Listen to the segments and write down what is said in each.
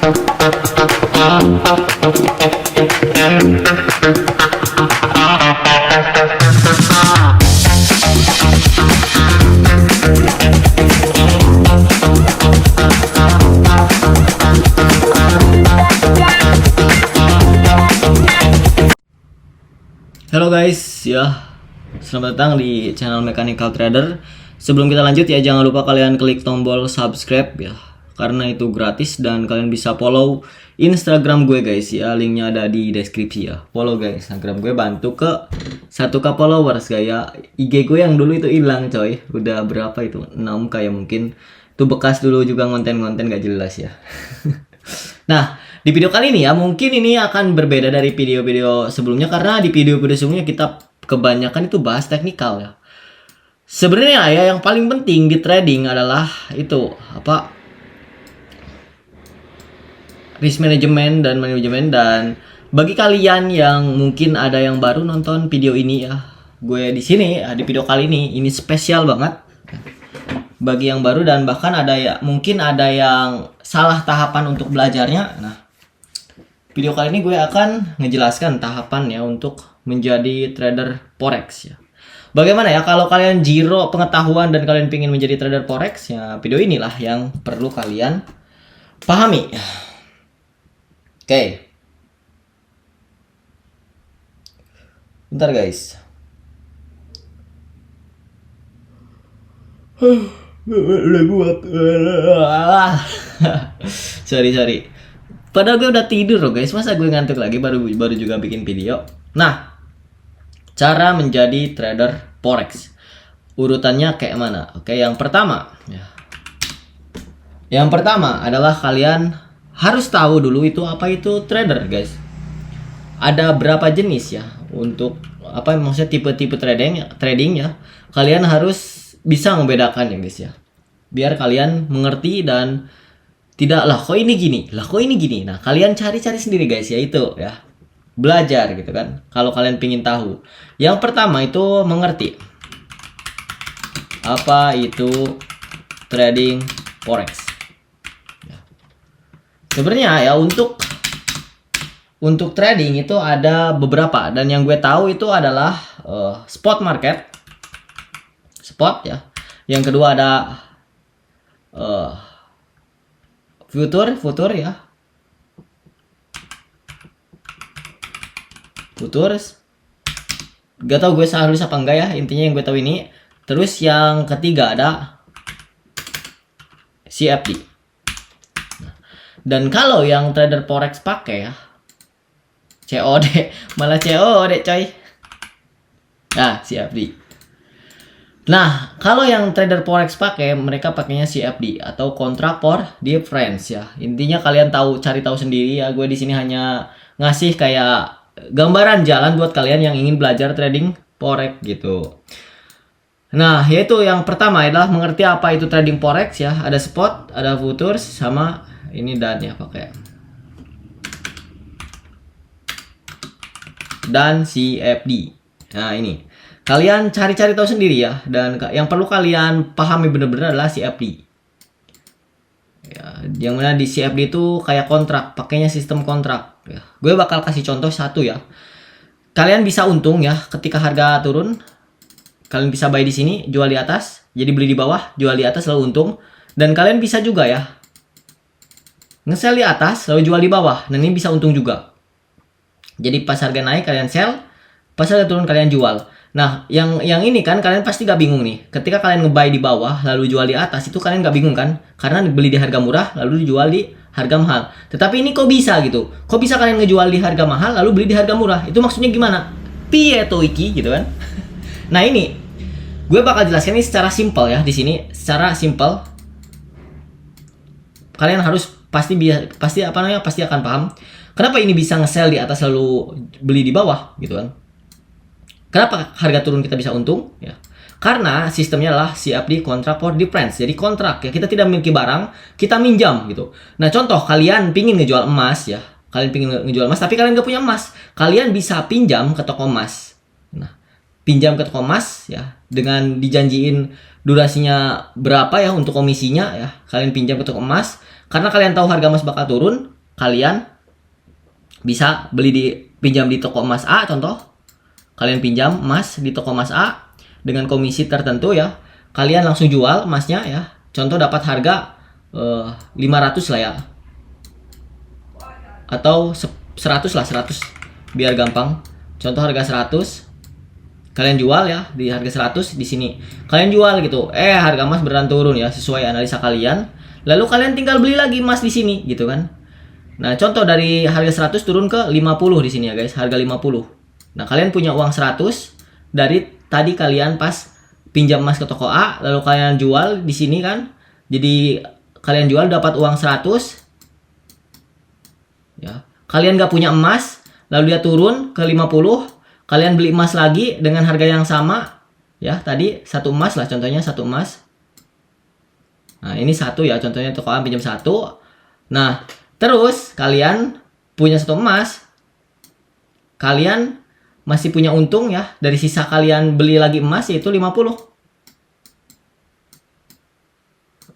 Halo guys, ya selamat datang di channel Mechanical Trader. Sebelum kita lanjut ya, jangan lupa kalian klik tombol subscribe ya, karena itu gratis dan kalian bisa follow Instagram gue guys ya, linknya ada di deskripsi ya. Follow guys Instagram gue, bantu ke 1k followers kayak IG gue yang dulu itu hilang coy. Udah berapa itu? 6k ya mungkin. Itu bekas dulu juga konten-konten gak jelas ya. Nah, di video kali ini ya, mungkin ini akan berbeda dari video-video sebelumnya, karena di video-video sebelumnya kita kebanyakan itu bahas teknikal ya. Sebenarnya ya yang paling penting di trading adalah itu apa? Risk management dan manajemen. Dan bagi kalian yang mungkin ada yang baru nonton video ini ya, gue di sini ya, di video kali ini spesial banget bagi yang baru, dan bahkan ada ya mungkin ada yang salah tahapan untuk belajarnya. Nah, video kali ini gue akan ngejelaskan tahapan ya untuk menjadi trader forex ya. Bagaimana ya kalau kalian zero pengetahuan dan kalian ingin menjadi trader forex ya, video inilah yang perlu kalian pahami. Oke. Bentar guys. Udah buat. sorry. Padahal gue udah tidur loh guys, masa gue ngantuk lagi baru juga bikin video. Nah, cara menjadi trader forex urutannya kayak mana? Oke, yang pertama ya. Yang pertama adalah kalian harus tahu dulu itu apa itu trader guys. Ada berapa jenis ya untuk apa maksudnya tipe-tipe trading ya. Kalian harus bisa membedakan ya guys ya. Biar kalian mengerti dan tidak lah kok ini gini, lah kok ini gini. Nah, kalian cari-cari sendiri guys ya, itu ya. Belajar gitu kan. Kalau kalian pingin tahu. Yang pertama itu mengerti apa itu trading forex. Ya. Sebenarnya ya untuk trading itu ada beberapa, dan yang gue tahu itu adalah spot market. Spot ya. Yang kedua ada future ya. Futures. Gak tau gue salah nulis apa enggak ya, intinya yang gue tahu ini. Terus yang ketiga ada CFD. Dan kalau yang trader forex pakai ya COD, malah COD coy. Nah, CFD. Nah, kalau yang trader forex pakai, mereka pakainya CFD atau contract for difference ya. Intinya kalian cari tahu sendiri ya. Gue di sini hanya ngasih kayak gambaran jalan buat kalian yang ingin belajar trading forex gitu. Nah, yaitu yang pertama adalah mengerti apa itu trading forex ya. Ada spot, ada futures, sama ini dan ya pakai. Dan CFD. Nah, ini. Kalian cari-cari tahu sendiri ya, dan yang perlu kalian pahami benar-benar adalah CFD. Ya, yang mana di CFD itu kayak kontrak, pakainya sistem kontrak. Ya, gue bakal kasih contoh satu ya. Kalian bisa untung ya ketika harga turun. Kalian bisa buy di sini, jual di atas, jadi beli di bawah, jual di atas lalu untung. Dan kalian bisa juga ya nge-sell di atas lalu jual di bawah, dan ini bisa untung juga. Jadi pas harga naik kalian sell, pas harga turun kalian jual. Nah, yang ini kan kalian pasti gak bingung nih. Ketika kalian nge-buy di bawah lalu jual di atas, itu kalian gak bingung kan? Karena beli di harga murah lalu dijual di harga mahal. Tetapi ini kok bisa gitu? Kok bisa kalian ngejual di harga mahal lalu beli di harga murah? Itu maksudnya gimana? Piye to iki gitu kan? Nah, ini gue bakal jelaskan ini secara simpel ya di sini, secara simpel. Kalian harus pasti akan paham kenapa ini bisa nge-sell di atas lalu beli di bawah gitu kan? Kenapa harga turun kita bisa untung? Ya, karena sistemnya adalah CFD contract for difference. Jadi kontrak ya, kita tidak memiliki barang, kita minjam gitu. Nah, contoh kalian pingin ngejual emas ya, kalian pingin ngejual emas tapi kalian gak punya emas, kalian bisa pinjam ke toko emas. Nah, pinjam ke toko emas ya, dengan dijanjiin durasinya berapa ya untuk komisinya ya. Kalian pinjam ke toko emas karena kalian tahu harga emas bakal turun, kalian bisa pinjam di toko emas A, contoh. Kalian pinjam emas di toko emas A dengan komisi tertentu ya. Kalian langsung jual emasnya ya. Contoh dapat harga 500 lah ya. Atau 100 lah, 100 biar gampang. Contoh harga 100. Kalian jual ya di harga 100 di sini. Kalian jual gitu. Harga emas beneran turun ya sesuai analisa kalian. Lalu kalian tinggal beli lagi emas di sini gitu kan. Nah, contoh dari harga 100 turun ke 50 di sini ya guys, harga 50. Nah, kalian punya uang 100 dari tadi kalian pas pinjam emas ke toko A, lalu kalian jual di sini kan. Jadi kalian jual dapat uang 100. Ya. Kalian gak punya emas, lalu dia turun ke 50. Kalian beli emas lagi dengan harga yang sama. Ya, tadi satu emas lah contohnya, satu emas. Nah, ini satu ya, contohnya toko A pinjam satu. Nah, terus kalian punya satu emas. Kalian masih punya untung ya, dari sisa kalian beli lagi emas yaitu 50.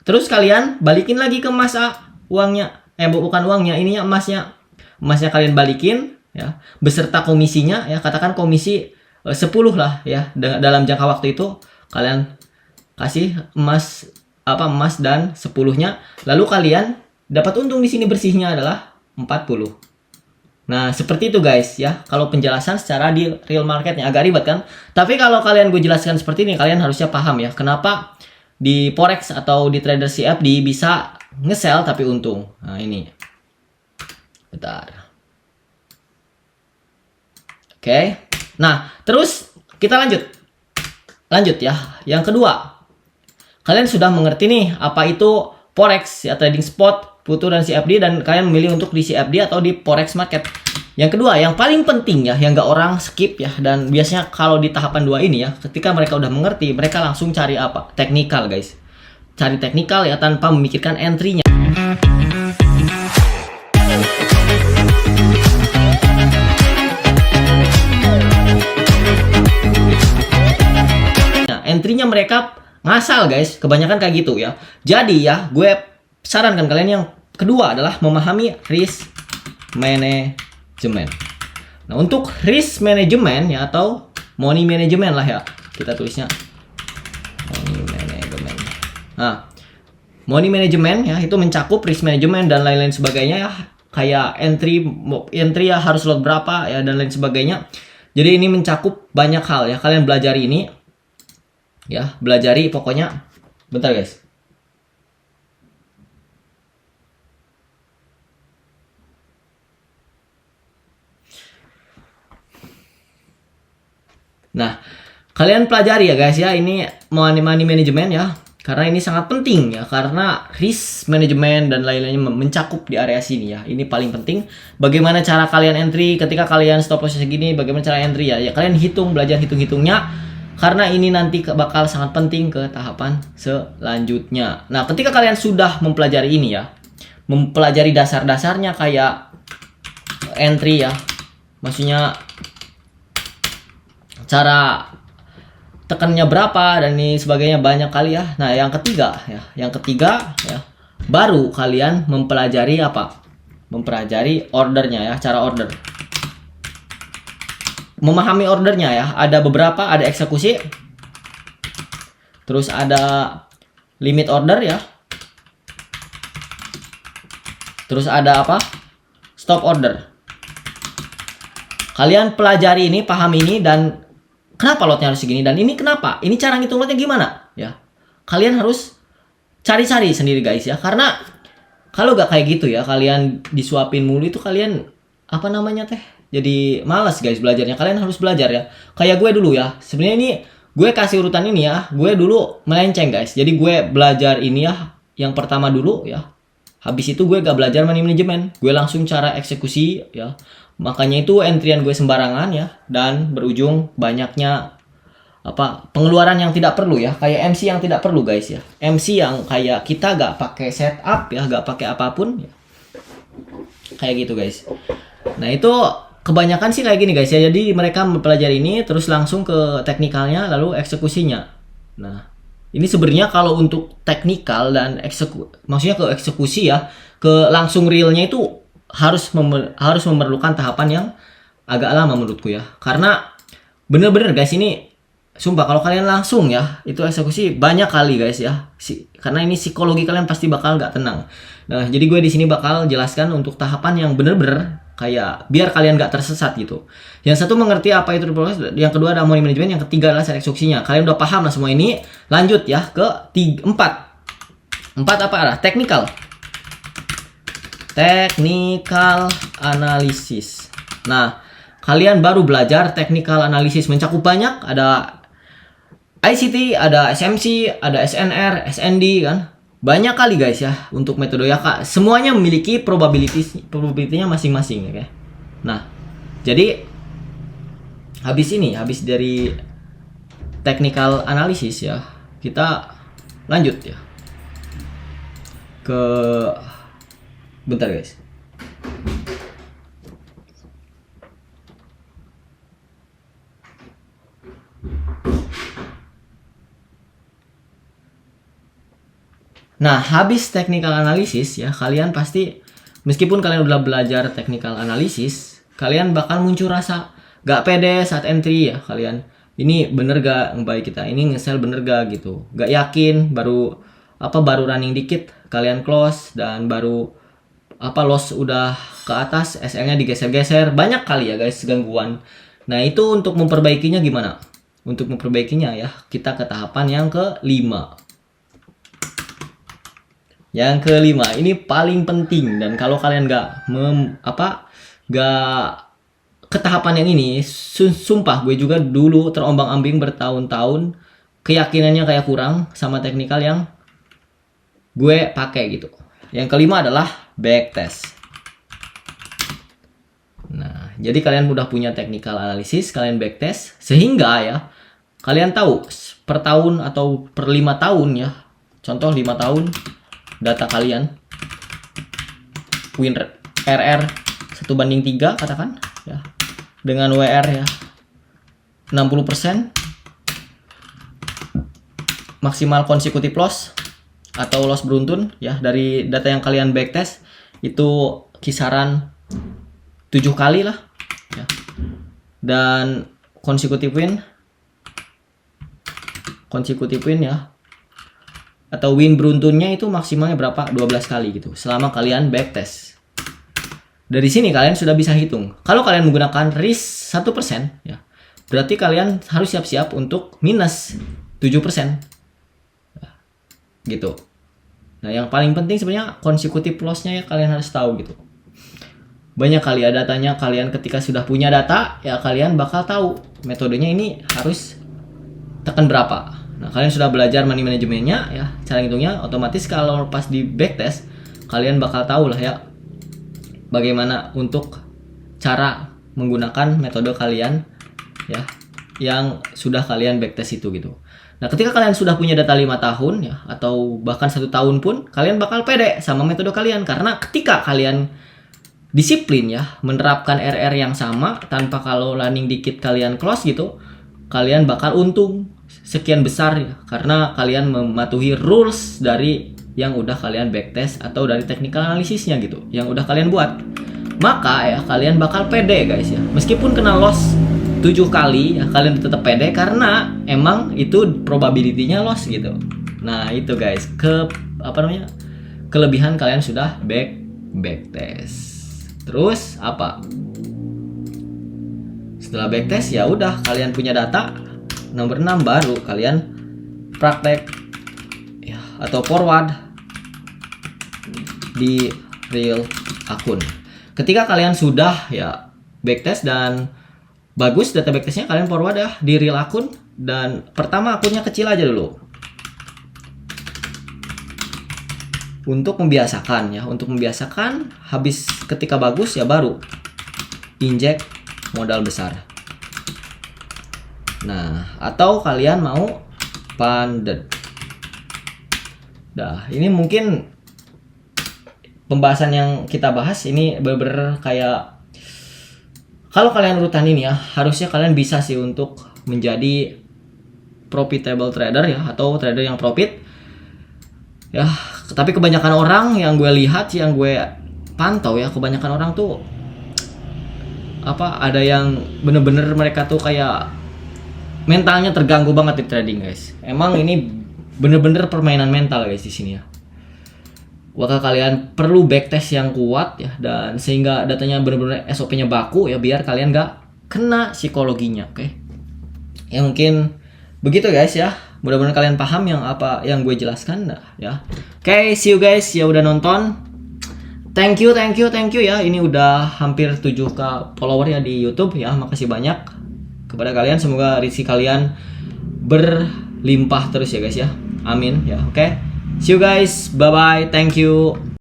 Terus kalian balikin lagi ke emas A uangnya. Bukan uangnya, ininya emasnya. Emasnya kalian balikin ya, beserta komisinya ya, katakan komisi 10 lah ya. Dalam jangka waktu itu kalian kasih emas dan 10-nya, lalu kalian dapat untung di sini bersihnya adalah 40. Nah, seperti itu guys ya. Kalau penjelasan secara di real marketnya agak ribet kan? Tapi kalau kalian gue jelaskan seperti ini, kalian harusnya paham ya kenapa di forex atau di trader CFD bisa nge-sell tapi untung. Nah, ini. Bentar. Oke. Nah, terus kita lanjut ya. Yang kedua, kalian sudah mengerti nih apa itu forex ya, trading spot, future dan CFD, dan kalian memilih untuk di CFD atau di forex market. Yang kedua, yang paling penting ya, yang gak orang skip ya, dan biasanya kalau di tahapan 2 ini ya, ketika mereka udah mengerti, mereka langsung cari apa? Teknikal guys. Cari teknikal ya tanpa memikirkan entry-nya. Entry-nya mereka ngasal guys, kebanyakan kayak gitu ya. Jadi ya, gue sarankan kalian yang kedua adalah memahami risk management. Nah, untuk risk management ya, atau money management lah ya, kita tulisnya money management. Nah, money management ya, itu mencakup risk management dan lain-lain sebagainya ya, kayak entry ya harus lot berapa ya, dan lain sebagainya. Jadi ini mencakup banyak hal ya, kalian belajari ini ya, belajari pokoknya. Bentar guys. Nah, kalian pelajari ya guys ya, ini money management ya, karena ini sangat penting ya, karena risk management dan lain-lainnya mencakup di area sini ya. Ini paling penting. Bagaimana cara kalian entry ketika kalian stop loss segini, bagaimana cara entry ya, kalian belajar hitung-hitungnya. Karena ini nanti bakal sangat penting ke tahapan selanjutnya. Nah, ketika kalian sudah mempelajari ini ya, mempelajari dasar-dasarnya kayak entry ya, maksudnya cara tekannya berapa dan ini sebagainya, banyak kali ya. Nah, yang ketiga ya, baru kalian mempelajari apa? Mempelajari ordernya ya, cara order. Memahami ordernya ya, ada beberapa, ada eksekusi, terus ada limit order ya, terus ada apa? Stop order. Kalian pelajari ini, pahami ini, dan kenapa lotnya harus segini, dan ini kenapa, ini cara ngitung lotnya gimana ya. Kalian harus cari-cari sendiri guys ya, karena kalau gak kayak gitu ya, kalian disuapin mulu itu, kalian apa namanya teh, jadi malas guys belajarnya. Kalian harus belajar ya. Kayak gue dulu ya. Sebenarnya ini gue kasih urutan ini ya. Gue dulu melenceng guys. Jadi gue belajar ini ya, yang pertama dulu ya. Habis itu gue gak belajar money management. Gue langsung cara eksekusi ya. Makanya itu entryan gue sembarangan ya, dan berujung banyaknya apa pengeluaran yang tidak perlu ya. Kayak MC yang tidak perlu guys ya. MC yang kayak kita gak pakai setup ya, gak pakai apapun ya. Kayak gitu guys. Nah, itu kebanyakan sih kayak gini guys ya. Jadi mereka mempelajari ini terus langsung ke teknikalnya lalu eksekusinya. Nah, ini sebenarnya kalau untuk teknikal dan maksudnya ke eksekusi ya, ke langsung realnya itu harus memerlukan tahapan yang agak lama menurutku ya. Karena bener-bener guys, ini sumpah kalau kalian langsung ya itu eksekusi banyak kali guys ya. Karena ini psikologi kalian pasti bakal gak tenang. Nah, jadi gue di sini bakal jelaskan untuk tahapan yang bener-bener kayak biar kalian gak tersesat gitu. Yang satu mengerti apa itu proses, yang kedua ada money management, yang ketiga adalah set eksekusinya. Kalian udah paham lah semua ini. Lanjut ya ke 4 apa arah? Technical analysis. Nah, kalian baru belajar technical analysis, mencakup banyak, ada ICT, ada SMC, ada SNR, SND kan. Banyak kali guys ya untuk metode ya Kak. Semuanya memiliki probability-nya masing-masing ya. Nah, jadi habis dari technical analysis ya, kita lanjut ya ke bentar guys. Nah, habis technical analysis ya, kalian pasti meskipun kalian udah belajar technical analysis, kalian bakal muncul rasa gak pede saat entry ya kalian. Ini bener gak ngebuy kita? Ini nge-sell bener gak gitu? Gak yakin, baru running dikit kalian close, dan baru loss udah ke atas, SL-nya digeser-geser. Banyak kali ya guys gangguan. Nah, itu untuk memperbaikinya gimana? Untuk memperbaikinya ya, kita ke tahapan yang kelima. Yang kelima ini paling penting, dan kalau kalian gak ke tahapan yang ini, sumpah gue juga dulu terombang-ambing bertahun-tahun, keyakinannya kayak kurang sama teknikal yang gue pakai gitu. Yang kelima adalah backtest. Nah, jadi kalian udah punya technical analysis, kalian backtest sehingga ya kalian tahu per tahun atau per 5 tahun ya. Contoh 5 tahun data kalian win RR 1/3 katakan ya, dengan WR ya 60%, maksimal consecutive loss atau loss beruntun ya, dari data yang kalian backtest itu kisaran 7 kali lah ya. Dan consecutive win ya, atau win beruntunnya itu maksimalnya berapa? 12 kali gitu selama kalian backtest. Dari sini kalian sudah bisa hitung. Kalau kalian menggunakan risk 1% ya, berarti kalian harus siap-siap untuk minus 7% gitu. Nah, yang paling penting sebenarnya consecutive loss-nya ya, kalian harus tahu gitu. Banyak kali ya datanya, kalian ketika sudah punya data ya kalian bakal tahu metodenya ini harus tekan berapa. Nah, kalian sudah belajar money manajemennya ya, cara ngitungnya, otomatis kalau pas di backtest kalian bakal tahu lah ya bagaimana untuk cara menggunakan metode kalian ya yang sudah kalian backtest itu gitu. Nah, ketika kalian sudah punya data 5 tahun ya, atau bahkan 1 tahun pun, kalian bakal pede sama metode kalian. Karena ketika kalian disiplin ya, menerapkan RR yang sama, tanpa kalau landing dikit kalian close gitu, kalian bakal untung sekian besar ya. Karena kalian mematuhi rules dari yang udah kalian backtest atau dari technical analisisnya gitu, yang udah kalian buat. Maka ya, kalian bakal pede guys ya. Meskipun kena loss 7 kali ya, kalian tetap pede karena emang itu probability-nya loss gitu. Nah, itu guys, kelebihan kalian sudah backtest. Terus apa? Setelah backtest ya udah kalian punya data. Nomor 6 baru kalian praktek ya, atau forward di real akun. Ketika kalian sudah ya backtest dan bagus data backtestnya, kalian forward ya di real akun. Dan pertama akunnya kecil aja dulu untuk membiasakan ya, habis ketika bagus ya baru injek modal besar. Nah, atau kalian mau funded. Nah, ini mungkin pembahasan yang kita bahas ini bener-bener kayak, kalau kalian urutan ini ya, harusnya kalian bisa sih untuk menjadi profitable trader ya, atau trader yang profit ya. Tapi kebanyakan orang yang gue lihat, yang gue pantau ya, kebanyakan orang tuh ada yang bener-bener mereka tuh kayak mentalnya terganggu banget di trading guys. Emang ini bener-bener permainan mental guys di sini ya. Maka kalian perlu backtest yang kuat ya, dan sehingga datanya bener-bener SOP-nya baku ya, biar kalian gak kena psikologinya, oke? Ya mungkin begitu guys ya. Mudah-mudahan kalian paham apa yang gue jelaskan ya. Oke, see you guys ya udah nonton. Thank you ya. Ini udah hampir 7k follower ya di YouTube ya. Makasih banyak kepada kalian. Semoga rezeki kalian berlimpah terus ya guys ya. Amin ya. Oke. See you guys. Bye bye. Thank you.